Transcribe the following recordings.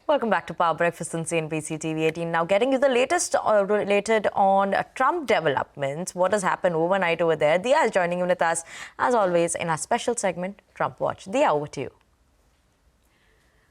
Welcome back to Power Breakfast on CNBC TV18. Now, getting you the latest related on Trump developments. What has happened overnight over there? Dia is joining in with us, as always, in our special segment, Trump Watch. Dia, over to you.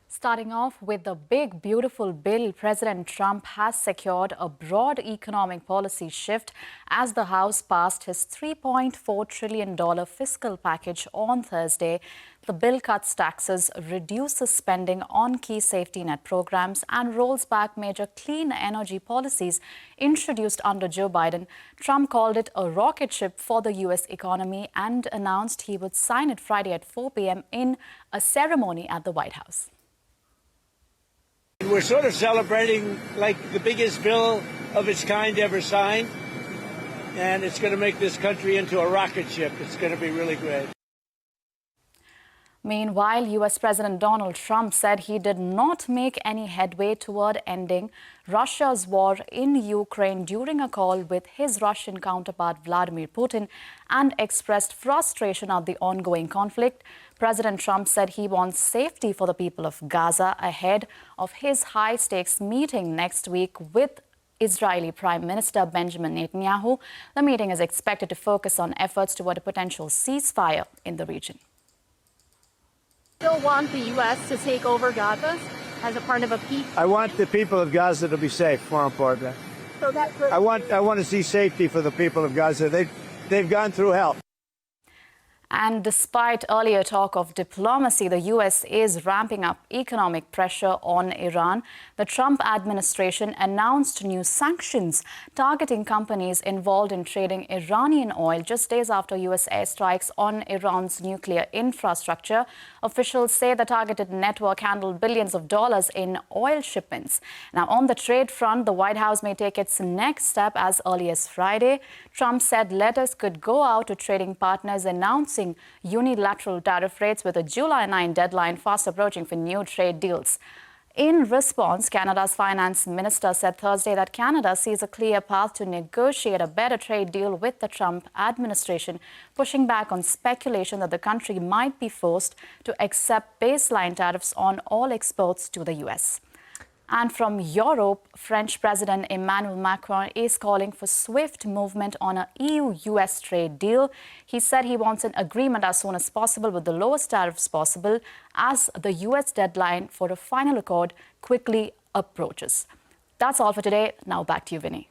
Starting off with the big, beautiful bill, President Trump has secured a broad economic policy shift as the House passed his $3.4 trillion fiscal package on Thursday. The bill cuts taxes, reduces spending on key safety net programs, and rolls back major clean energy policies introduced under Joe Biden. Trump called it a rocket ship for the U.S. economy and announced he would sign it Friday at 4 p.m. in a ceremony at the White House. We're sort of celebrating like the biggest bill of its kind ever signed, and it's going to make this country into a rocket ship. It's going to be really great. Meanwhile, U.S. President Donald Trump said he did not make any headway toward ending Russia's war in Ukraine during a call with his Russian counterpart Vladimir Putin and expressed frustration at the ongoing conflict. President Trump said he wants safety for the people of Gaza ahead of his high-stakes meeting next week with Israeli Prime Minister Benjamin Netanyahu. The meeting is expected to focus on efforts toward a potential ceasefire in the region. Still want the U.S. to take over Gaza as a part of a peace? I want the people of Gaza to be safe, more important. So that's I want to see safety for the people of Gaza. They've gone through hell. And despite earlier talk of diplomacy, the U.S. is ramping up economic pressure on Iran. The Trump administration announced new sanctions targeting companies involved in trading Iranian oil just days after U.S. airstrikes on Iran's nuclear infrastructure. Officials say the targeted network handled billions of dollars in oil shipments. Now, on the trade front, the White House may take its next step as early as Friday. Trump said letters could go out to trading partners announcing unilateral tariff rates with a July 9 deadline fast approaching for new trade deals. In response, Canada's finance minister said Thursday that Canada sees a clear path to negotiate a better trade deal with the Trump administration, pushing back on speculation that the country might be forced to accept baseline tariffs on all exports to the U.S. And from Europe, French President Emmanuel Macron is calling for swift movement on an EU-US trade deal. He said he wants an agreement as soon as possible with the lowest tariffs possible as the US deadline for a final accord quickly approaches. That's all for today. Now back to you, Vinny.